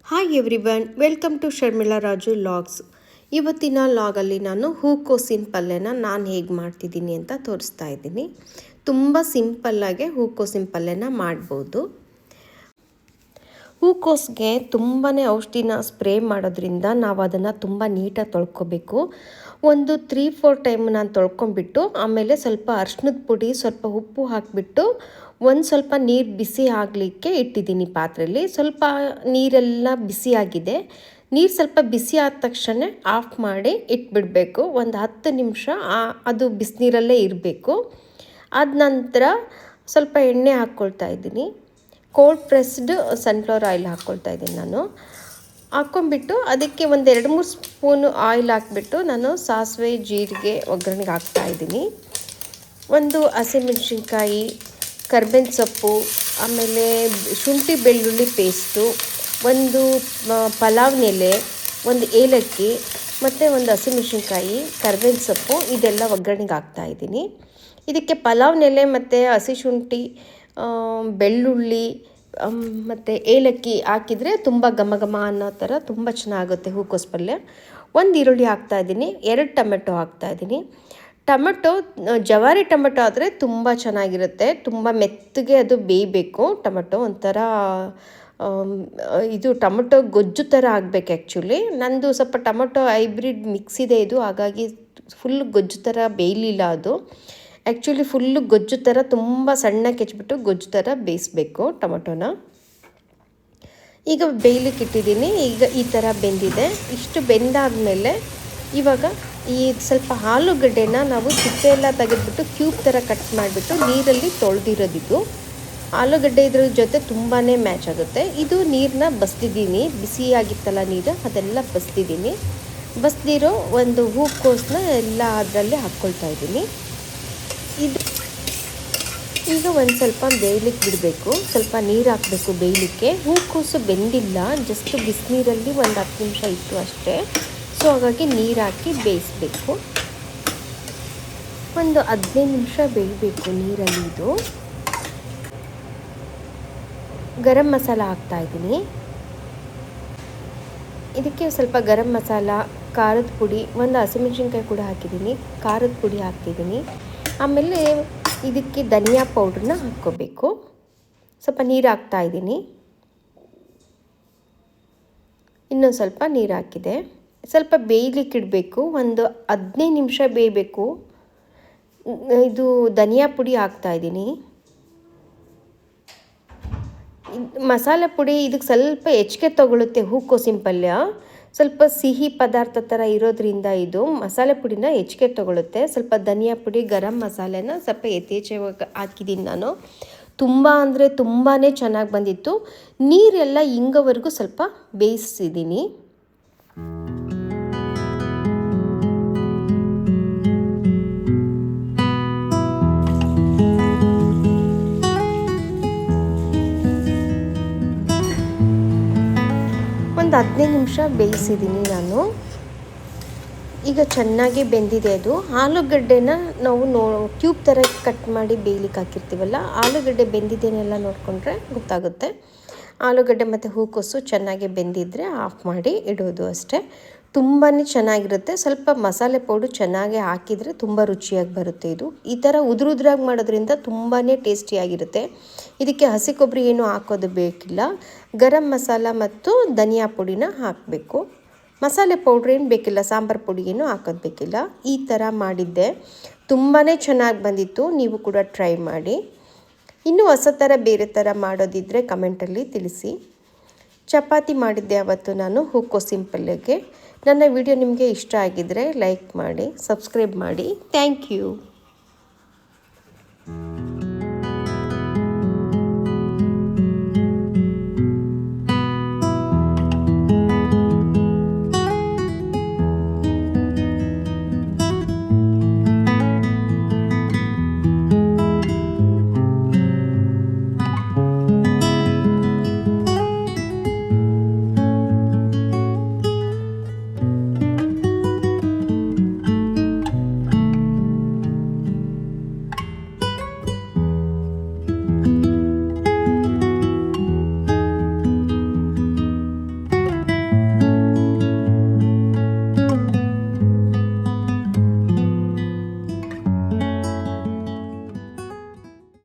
Hi everyone, welcome to Sharmila Raju vlogs. ಇವತ್ತಿನ ಲಾಗಲ್ಲಿ ನಾನು ಹೂಕೋಸಿನ ಪಲ್ಯನ ನಾನು ಹೇಗೆ ಮಾಡ್ತಿದ್ದೀನಿ ಅಂತ ತೋರಿಸ್ತಾ ಇದ್ದೀನಿ. ತುಂಬ ಸಿಂಪಲ್ಲಾಗೆ ಹೂಕೋಸಿನ ಪಲ್ಯನ ಮಾಡ್ಬೋದು. ಹೂಕೋಸಿಗೆ ತುಂಬಾ ಔಷಧಿನ ಸ್ಪ್ರೇ ಮಾಡೋದ್ರಿಂದ ನಾವು ಅದನ್ನು ತುಂಬ ನೀಟಾಗಿ ತೊಳ್ಕೊಬೇಕು. ಒಂದು 3-4 ಟೈಮ್ ನಾನು ತೊಳ್ಕೊಂಬಿಟ್ಟು ಆಮೇಲೆ ಸ್ವಲ್ಪ ಅರಿಶಿನದ ಪುಡಿ, ಸ್ವಲ್ಪ ಉಪ್ಪು ಹಾಕಿಬಿಟ್ಟು ಒಂದು ಸ್ವಲ್ಪ ನೀರು ಬಿಸಿ ಆಗಲಿಕ್ಕೆ ಇಟ್ಟಿದ್ದೀನಿ ಪಾತ್ರೆಯಲ್ಲಿ. ಸ್ವಲ್ಪ ನೀರೆಲ್ಲ ಬಿಸಿಯಾಗಿದೆ. ನೀರು ಸ್ವಲ್ಪ ಬಿಸಿ ಆದ ತಕ್ಷಣ ಆಫ್ ಮಾಡಿ ಇಟ್ಬಿಡಬೇಕು. ಒಂದು 10 ನಿಮಿಷ ಅದು ಬಿಸಿನೀರಲ್ಲೇ ಇರಬೇಕು. ಆದ ನಂತರ ಸ್ವಲ್ಪ ಎಣ್ಣೆ ಹಾಕ್ಕೊಳ್ತಾ ಇದ್ದೀನಿ. ಕೋಲ್ಡ್ ಪ್ರೆಸ್ಡ್ ಸನ್ಫ್ಲವರ್ ಆಯಿಲ್ ಹಾಕ್ಕೊಳ್ತಾ ಇದ್ದೀನಿ ನಾನು. ಹಾಕ್ಕೊಂಬಿಟ್ಟು ಅದಕ್ಕೆ ಒಂದು 2-3 ಸ್ಪೂನು ಆಯಿಲ್ ಹಾಕ್ಬಿಟ್ಟು ನಾನು ಸಾಸಿವೆ, ಜೀರಿಗೆ ಒಗ್ಗರಣೆಗೆ ಹಾಕ್ತಾಯಿದ್ದೀನಿ. ಒಂದು ಹಸಿಮೆಣಸಿನ್ಕಾಯಿ, ಕರ್ಬೇವಿನ ಸೊಪ್ಪು, ಆಮೇಲೆ ಶುಂಠಿ ಬೆಳ್ಳುಳ್ಳಿ ಪೇಸ್ಟು, ಒಂದು ಪಲಾವ್ ಎಲೆ, ಒಂದು ಏಲಕ್ಕಿ ಮತ್ತು ಒಂದು ಹಸಿಮೆಣಸಿನ್ಕಾಯಿ, ಕರ್ಬೇವಿನ ಸೊಪ್ಪು ಇದೆಲ್ಲ ಒಗ್ಗರಣೆಗೆ ಹಾಕ್ತಾಯಿದ್ದೀನಿ. ಇದಕ್ಕೆ ಪಲಾವ್ ಎಲೆ ಮತ್ತು ಹಸಿ ಶುಂಠಿ, ಬೆಳ್ಳುಳ್ಳಿ ಮತ್ತು ಏಲಕ್ಕಿ ಹಾಕಿದರೆ ತುಂಬ ಘಮ ಘಮ ಅನ್ನೋ ಥರ ತುಂಬ ಚೆನ್ನಾಗುತ್ತೆ ಹೂಕೋಸು ಪಲ್ಯ. ಒಂದು ಈರುಳ್ಳಿ ಹಾಕ್ತಾಯಿದ್ದೀನಿ, 2 ಟೊಮೆಟೊ ಹಾಕ್ತಾಯಿದ್ದೀನಿ. ಟೊಮೆಟೊ ಜವಾರಿ ಟೊಮೆಟೊ ಆದರೆ ತುಂಬ ಚೆನ್ನಾಗಿರುತ್ತೆ. ತುಂಬ ಮೆತ್ತಗೆ ಅದು ಬೇಯಬೇಕು. ಟೊಮೆಟೊ ಒಂಥರ ಇದು ಟೊಮೆಟೊ ಗೊಜ್ಜು ಥರ ಆಗಬೇಕು. ಆ್ಯಕ್ಚುಲಿ ನಂದು ಸ್ವಲ್ಪ ಟೊಮೆಟೊ ಹೈಬ್ರಿಡ್ ಮಿಕ್ಸ್ ಇದೆ ಇದು, ಹಾಗಾಗಿ ಫುಲ್ ಗೊಜ್ಜು ಥರ ಬೇಯಲಿಲ್ಲ ಅದು. ಆ್ಯಕ್ಚುಲಿ ಫುಲ್ಲು ಗೊಜ್ಜು ಥರ ತುಂಬ ಸಣ್ಣಕ್ಕೆ ಹೆಚ್ಚಿಬಿಟ್ಟು ಗೊಜ್ಜು ಥರ ಬೇಯಿಸ್ಬೇಕು ಟೊಮೆಟೊನ. ಈಗ ಬೇಯಲಿಕ್ಕೆ ಇಟ್ಟಿದ್ದೀನಿ. ಈಗ ಈ ಥರ ಬೆಂದಿದೆ. ಇಷ್ಟು ಬೆಂದಾದಮೇಲೆ ಇವಾಗ ಈ ಸ್ವಲ್ಪ ಆಲೂಗಡ್ಡೆನ ನಾವು ಸಿಪ್ಪೆ ಎಲ್ಲ ತೆಗೆದುಬಿಟ್ಟು ಕ್ಯೂಬ್ ಥರ ಕಟ್ ಮಾಡಿಬಿಟ್ಟು ನೀರಲ್ಲಿ ತೊಳೆದಿರೋದಿದ್ದು. ಆಲೂಗಡ್ಡೆ ಇದ್ರ ಜೊತೆ ತುಂಬಾ ಮ್ಯಾಚ್ ಆಗುತ್ತೆ. ಇದು ನೀರನ್ನ ಬಸ್ದಿದ್ದೀನಿ, ಬಿಸಿಯಾಗಿತ್ತಲ್ಲ ನೀರು, ಅದೆಲ್ಲ ಬಸ್ದಿದ್ದೀನಿ. ಬಸ್ದಿರೋ ಒಂದು ಹೂಕೋಸನ್ನ ಎಲ್ಲ ಅದರಲ್ಲೇ ಹಾಕ್ಕೊಳ್ತಾ ಇದ್ದೀನಿ. ಇದು ಈಗ ಒಂದು ಸ್ವಲ್ಪ ಬೇಯಲಿಕ್ಕೆ ಬಿಡಬೇಕು. ಸ್ವಲ್ಪ ನೀರು ಹಾಕಬೇಕು ಬೇಯಲಿಕ್ಕೆ. ಹೂಕೋಸು ಬೆಂದಿಲ್ಲ, ಜಸ್ಟ್ ಬಿಸಿನೀರಲ್ಲಿ ಒಂದು 10 ನಿಮಿಷ ಇತ್ತು ಅಷ್ಟೇ. ಸೊ ಹಾಗಾಗಿ ನೀರು ಹಾಕಿ ಬೇಯಿಸಬೇಕು. ಒಂದು 15 ನಿಮಿಷ ಬೇಯಬೇಕು ನೀರಲ್ಲಿ. ಇದು ಗರಂ ಮಸಾಲ ಹಾಕ್ತಾಯಿದ್ದೀನಿ. ಇದಕ್ಕೆ ಸ್ವಲ್ಪ ಗರಂ ಮಸಾಲ, ಖಾರದ ಪುಡಿ, ಒಂದು ಹಸಿಮೆಣಸಿನ್ಕಾಯಿ ಕೂಡ ಹಾಕಿದ್ದೀನಿ, ಖಾರದ ಪುಡಿ ಹಾಕ್ತಿದ್ದೀನಿ. ಆಮೇಲೆ ಇದಕ್ಕೆ ಧನಿಯಾ ಪೌಡ್ರನ್ನ ಹಾಕ್ಕೋಬೇಕು. ಸ್ವಲ್ಪ ನೀರು ಹಾಕ್ತಾಯಿದ್ದೀನಿ. ಇನ್ನೊಂದು ಸ್ವಲ್ಪ ನೀರು ಹಾಕಿದೆ. ಸ್ವಲ್ಪ ಬೇಯಲಿಕ್ಕೆ ಇಡಬೇಕು. ಒಂದು 15 ನಿಮಿಷ ಬೇಯಬೇಕು. ಇದು ಧನಿಯಾ ಪುಡಿ ಹಾಕ್ತಾಯಿದ್ದೀನಿ. ಮಸಾಲೆ ಪುಡಿ ಇದಕ್ಕೆ ಸ್ವಲ್ಪ ಹೆಚ್ಚಿಗೆ ತಗೊಳುತ್ತೆ. ಹೂಕೋಸಿನ ಪಲ್ಯ ಸ್ವಲ್ಪ ಸಿಹಿ ಪದಾರ್ಥ ಥರ ಇರೋದ್ರಿಂದ ಇದು ಮಸಾಲೆ ಪುಡಿನ ಹೆಚ್ಚಿಗೆ ತಗೊಳುತ್ತೆ. ಸ್ವಲ್ಪ ಧನಿಯಾ ಪುಡಿ, ಗರಂ ಮಸಾಲೆನ ಸ್ವಲ್ಪ ಯಥೇಚ್ಛವಾಗಿ ಹಾಕಿದ್ದೀನಿ ನಾನು. ತುಂಬ ಅಂದರೆ ತುಂಬಾ ಚೆನ್ನಾಗಿ ಬಂದಿತ್ತು. ನೀರೆಲ್ಲ ಇಂಗೋವರೆಗೂ ಸ್ವಲ್ಪ ಬೇಯಿಸಿದ್ದೀನಿ. ಒಂದು 15 ನಿಮಿಷ ಬೇಯಿಸಿದ್ದೀನಿ ನಾನು. ಈಗ ಚೆನ್ನಾಗಿ ಬೆಂದಿದೆ ಅದು. ಆಲೂಗಡ್ಡೆನ ನಾವು ಕ್ಯೂಬ್ ಥರ ಕಟ್ ಮಾಡಿ ಬೇಯಲಿಕ್ಕೆ ಹಾಕಿರ್ತೀವಲ್ಲ, ಆಲೂಗಡ್ಡೆ ಬೆಂದಿದ್ದೇನೆಲ್ಲ ನೋಡಿಕೊಂಡ್ರೆ ಗೊತ್ತಾಗುತ್ತೆ. ಆಲೂಗಡ್ಡೆ ಮತ್ತು ಹೂಕೋಸು ಚೆನ್ನಾಗಿ ಬೆಂದಿದ್ರೆ ಆಫ್ ಮಾಡಿ ಇಡೋದು ಅಷ್ಟೇ. ತುಂಬಾ ಚೆನ್ನಾಗಿರುತ್ತೆ. ಸ್ವಲ್ಪ ಮಸಾಲೆ ಪೌಡ್ರು ಚೆನ್ನಾಗಿ ಹಾಕಿದರೆ ತುಂಬ ರುಚಿಯಾಗಿ ಬರುತ್ತೆ. ಇದು ಈ ಥರ ಉದುರಾಗಿ ಮಾಡೋದ್ರಿಂದ ತುಂಬಾ ಟೇಸ್ಟಿಯಾಗಿರುತ್ತೆ. ಇದಕ್ಕೆ ಹಸಿ ಕೊಬ್ಬರಿ ಏನು ಹಾಕೋದು ಬೇಕಿಲ್ಲ. ಗರಂ ಮಸಾಲ ಮತ್ತು ಧನಿಯಾ ಪುಡಿನ ಹಾಕಬೇಕು. ಮಸಾಲೆ ಪೌಡ್ರ್ ಏನು ಬೇಕಿಲ್ಲ, ಸಾಂಬಾರು ಪುಡಿ ಏನು ಹಾಕೋದು ಬೇಕಿಲ್ಲ. ಈ ಥರ ಮಾಡಿದ್ದೆ, ತುಂಬಾ ಚೆನ್ನಾಗಿ ಬಂದಿತ್ತು. ನೀವು ಕೂಡ ಟ್ರೈ ಮಾಡಿ. ಇನ್ನೂ ಹೊಸ ಥರ ಬೇರೆ ಥರ ಮಾಡೋದಿದ್ದರೆ ಕಮೆಂಟಲ್ಲಿ ತಿಳಿಸಿ. ಚಪಾತಿ ಮಾಡಿದ್ದೆ ಅವತ್ತು ನಾನು ಹೂಕೋಸಿನ ಪಲ್ಯಕ್ಕೆ. ನನ್ನ ವಿಡಿಯೋ ನಿಮಗೆ ಇಷ್ಟ ಆಗಿದ್ದರೆ ಲೈಕ್ ಮಾಡಿ, ಸಬ್ಸ್ಕ್ರೈಬ್ ಮಾಡಿ. Thank you.